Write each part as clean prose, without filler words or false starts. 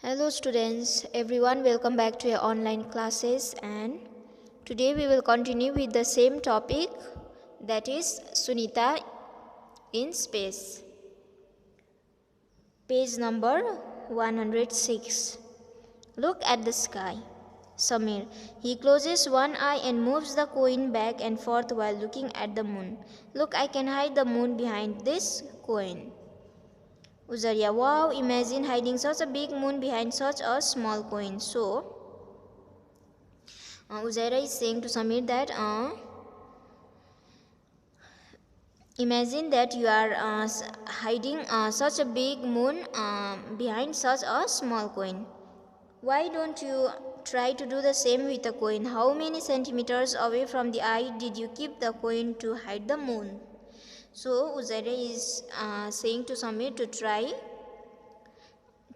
Hello students, everyone, welcome back to your online classes, and today we will continue with the same topic, that is Sunita in space. Page number 106. Look at the sky. Samir. He closes one eye and moves the coin back and forth while looking at the moon. Look, I can hide the moon behind this coin. Uzaria, wow, imagine hiding such a big moon behind such a small coin. So, Uzaira is saying to Samir that imagine that you are hiding such a big moon behind such a small coin. Why don't you try to do the same with a coin? How many centimeters away from the eye did you keep the coin to hide the moon? So, Uzaira is saying to Samir to try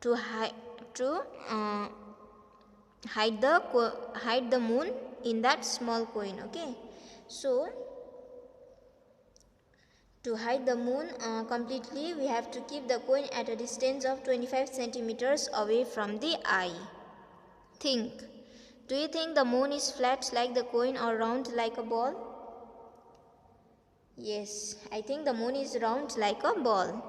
to uh, hide the moon in that small coin. Okay, so to hide the moon completely, we have to keep the coin at a distance of 25 centimeters away from the eye. Think, do you think the moon is flat like the coin or round like a ball? Yes, I think the moon is round like a ball.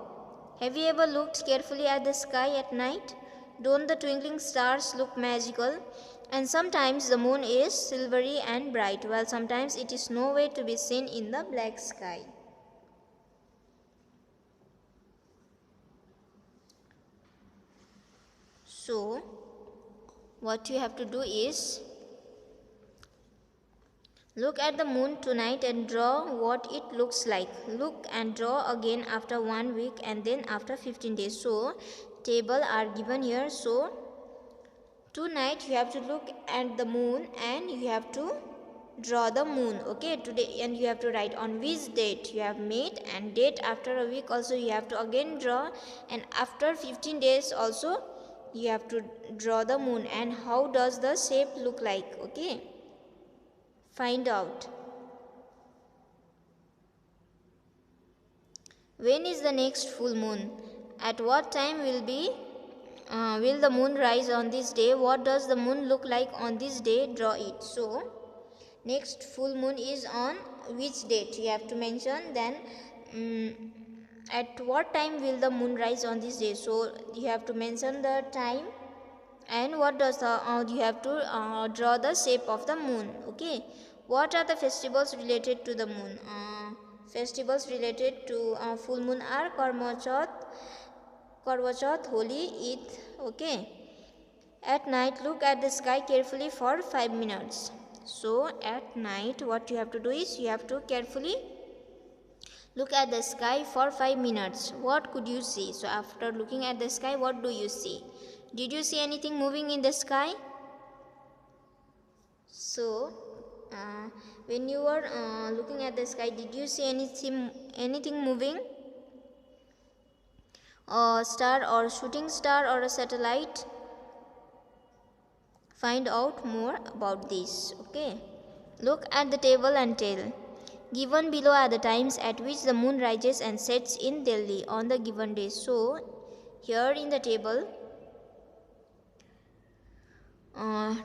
Have you ever looked carefully at the sky at night? Don't the twinkling stars look magical? And sometimes the moon is silvery and bright, while sometimes it is nowhere to be seen in the black sky. So, what you have to do is look at the moon tonight and draw what it looks like. Look and draw again after 1 week and then after 15 days. So, table are given here. So, tonight you have to look at the moon and you have to draw the moon. Okay, today, and you have to write on which date you have made, and date after a week also you have to again draw, and after 15 days also you have to draw the moon, and how does the shape look like. Okay, find out. When is the next full moon? At what time will the moon rise on this day? What does the moon look like on this day? Draw it. So, next full moon is on which date? You have to mention. Then, at what time will the moon rise on this day? So, you have to mention the time, and what does the you have to draw the shape of the moon. Okay, what are the festivals related to the moon? Festivals related to full moon are Karwa Chauth, Holi, Eid. Okay, at night look at the sky carefully for 5 minutes. So at night what you have to do is you have to carefully look at the sky for 5 minutes. What could you see? So after looking at the sky, what do you see? Did you see anything moving in the sky? So, when you were looking at the sky, did you see anything moving? A star or shooting star or a satellite? Find out more about this. Okay. Look at the table and tell. Given below are the times at which the moon rises and sets in Delhi on the given day. So, here in the table,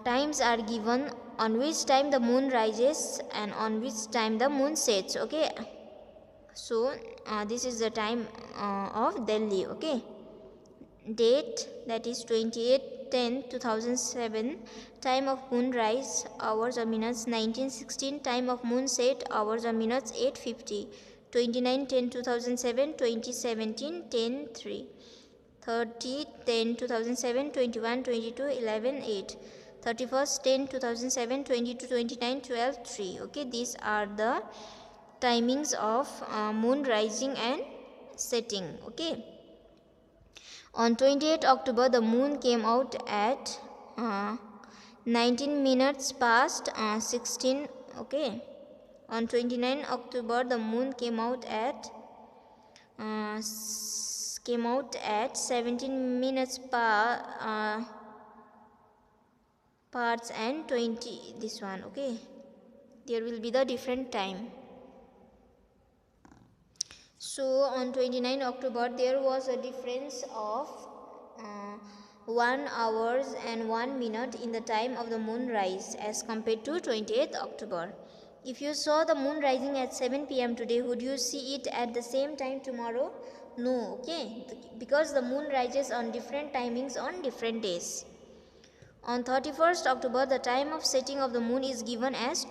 times are given on which time the moon rises and on which time the moon sets. Okay, so this is the time of Delhi. Okay, date, that is 28/10/2007. Time of moon rise, hours or minutes 1916. Time of moon set, hours or minutes 8:50. 29/10/2007. 2017 10:03. 30/10/2007. 21 22 11 8. 31st/10/2007. 22 29 12 3. Okay, these are the timings of moon rising and setting. Okay, on 28 October the moon came out at 19 minutes past 16. Okay, on 29 October the moon came out at 17 minutes parts and 20 this one. Okay, there will be the different time. So on 29 October there was a difference of 1 hours and 1 minute in the time of the moon rise as compared to 28th October. If you saw the moon rising at 7 p.m. today, would you see it at the same time tomorrow? No, okay, because the moon rises on different timings on different days. On 31st October, the time of setting of the moon is given as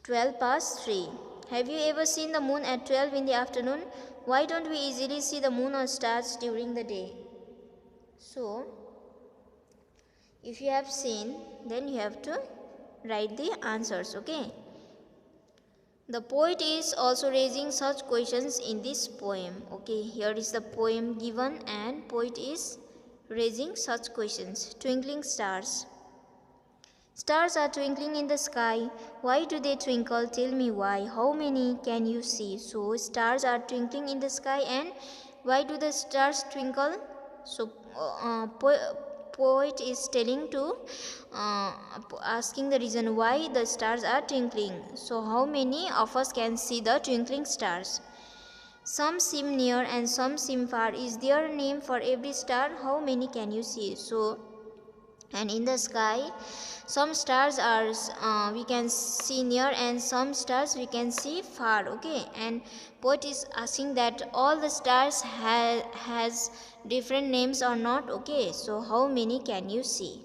12 past 3. Have you ever seen the moon at 12 in the afternoon? Why don't we easily see the moon or stars during the day? So, if you have seen, then you have to write the answers, okay? The poet is also raising such questions in this poem. Okay, here is the poem given and poet is raising such questions. Twinkling stars. Stars are twinkling in the sky. Why do they twinkle? Tell me why. How many can you see? So stars are twinkling in the sky, and why do the stars twinkle? So poet is telling to asking the reason why the stars are twinkling. So how many of us can see the twinkling stars? Some seem near and some seem far. Is there a name for every star? How many can you see? So, and in the sky, some stars are we can see near and some stars we can see far. Okay, and poet is asking that all the stars has different names or not. Okay, so how many can you see?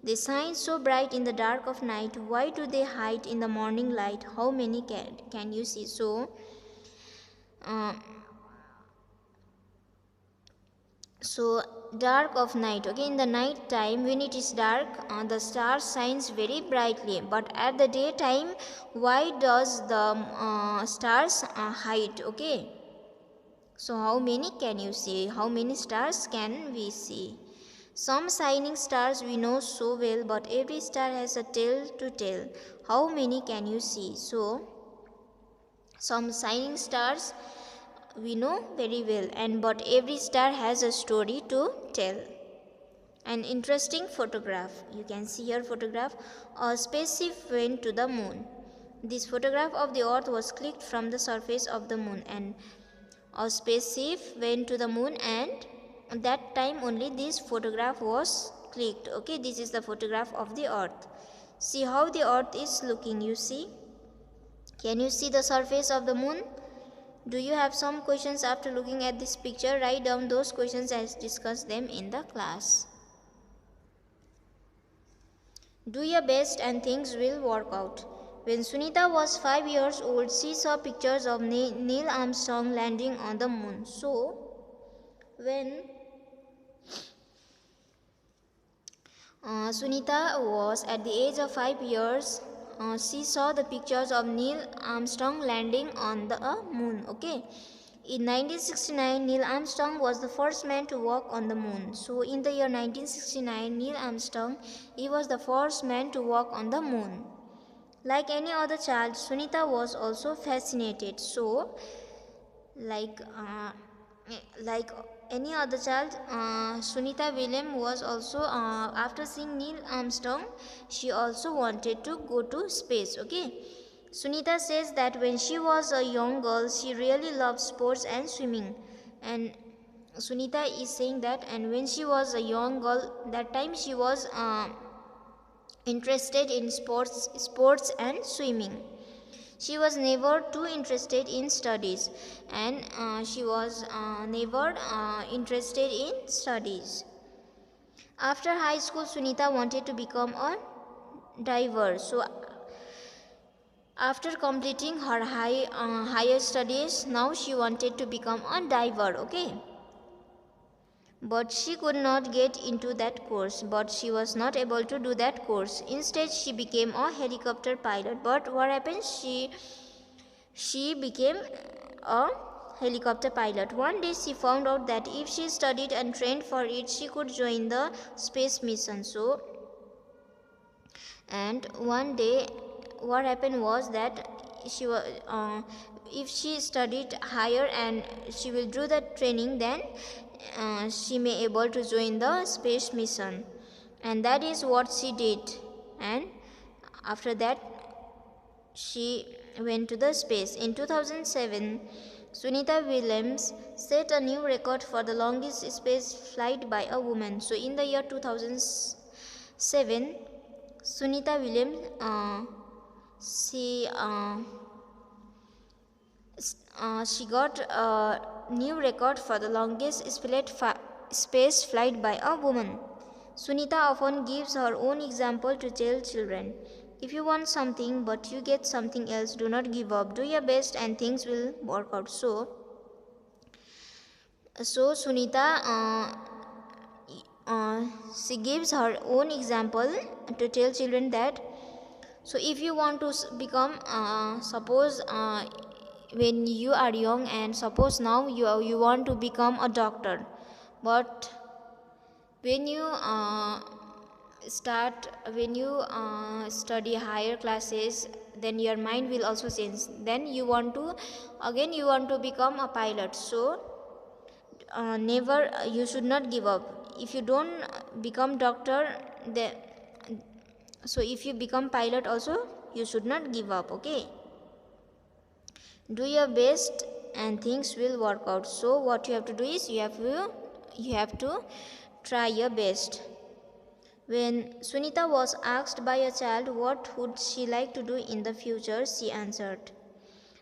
They shine so bright in the dark of night. Why do they hide in the morning light? How many can you see? So so dark of night. Okay, in the night time when it is dark, the star shines very brightly, but at the daytime, why does the stars hide? Okay, so how many can you see? How many stars can we see? Some shining stars we know so well, but every star has a tale to tell. How many can you see? So some shining stars we know very well, and but every star has a story to tell. An interesting photograph. You can see here photograph. A spaceship went to the moon. This photograph of the earth was clicked from the surface of the moon, and a spaceship went to the moon, and at that time only this photograph was clicked. Okay, this is the photograph of the earth. See how the earth is looking, you see? Can you see the surface of the moon? Do you have some questions after looking at this picture? Write down those questions and discuss them in the class. Do your best and things will work out. When Sunita was 5 years old, she saw pictures of Neil Armstrong landing on the moon. So, when Sunita was at the age of 5 years, she saw the pictures of Neil Armstrong landing on the moon. Okay. In 1969, Neil Armstrong was the first man to walk on the moon. So in the year 1969, Neil Armstrong, he was the first man to walk on the moon. Like any other child, Sunita was also fascinated. So, like any other child, Sunita Williams was also, after seeing Neil Armstrong, she also wanted to go to space. Okay. Sunita says that when she was a young girl, she really loved sports and swimming. And Sunita is saying that, and when she was a young girl, that time she was interested in sports and swimming. She was never too interested in studies, and she was never interested in studies. After high school, Sunita wanted to become a diver. So after completing her higher studies, now she wanted to become a diver. Okay, but she could not get into that course, but she was not able to do that course. Instead, she became a helicopter pilot. But what happened? She became a helicopter pilot. One day she found out that if she studied and trained for it, she could join the space mission. So, and one day what happened was that she was if she studied higher and she will do the training, then she may able to join the space mission, and that is what she did. And after that she went to the space. In 2007, Sunita Williams set a new record for the longest space flight by a woman. So in the year 2007, Sunita Williams, she got a new record for the longest space flight by a woman. Sunita often gives her own example to tell children. If you want something but you get something else, do not give up. Do your best and things will work out. So Sunita, she gives her own example to tell children that. So if you want to become, suppose when you are young, and suppose now you want to become a doctor, but when you study higher classes, then your mind will also change. Then you want to become a pilot. So never, you should not give up. If you don't become doctor, then so if you become pilot also, you should not give up. Okay, do your best and things will work out. So what you have to do is you have to try your best. When Sunita was asked by a child what would she like to do in the future, she answered,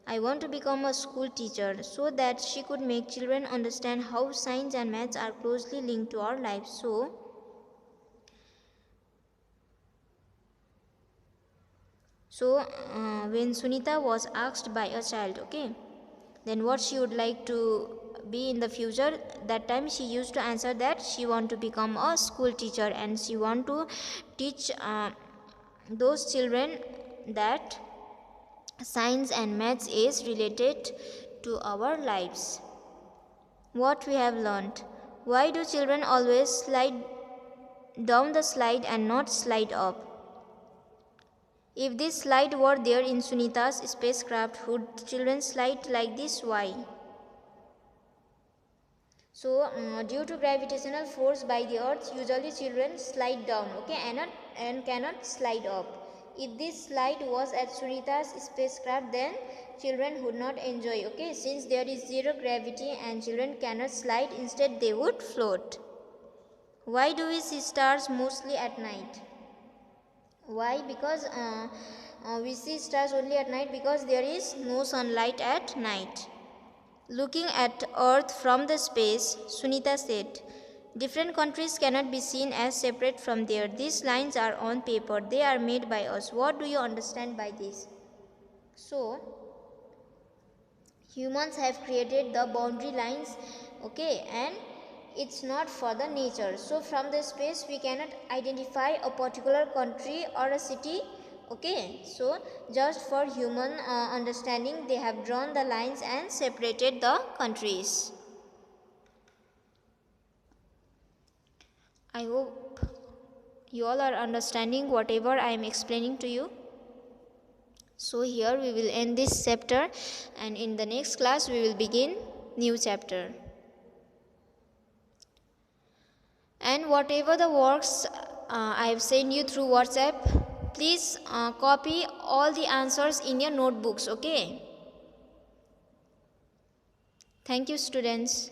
I want to become a school teacher, so that she could make children understand how science and maths are closely linked to our lives. So when Sunita was asked by a child, okay, then what she would like to be in the future, that time she used to answer that she want to become a school teacher, and she want to teach those children that science and maths is related to our lives. What we have learned: why do children always slide down the slide and not slide up? If this slide were there in Sunita's spacecraft, would children slide like this? Why? So, due to gravitational force by the earth, usually children slide down, okay, and cannot slide up. If this slide was at Sunita's spacecraft, then children would not enjoy, okay, since there is zero gravity and children cannot slide, instead they would float. Why do we see stars mostly at night? Why? Because we see stars only at night because there is no sunlight at night. Looking at Earth from the space, Sunita said, different countries cannot be seen as separate from there. These lines are on paper. They are made by us. What do you understand by this? So, humans have created the boundary lines, okay, and it's not for the nature. So from the space we cannot identify a particular country or a city, okay. So just for human understanding, they have drawn the lines and separated the countries. I hope you all are understanding whatever I am explaining to you. So here we will end this chapter, and in the next class we will begin new chapter. And whatever the works I have sent you through WhatsApp, please copy all the answers in your notebooks, okay? Thank you, students.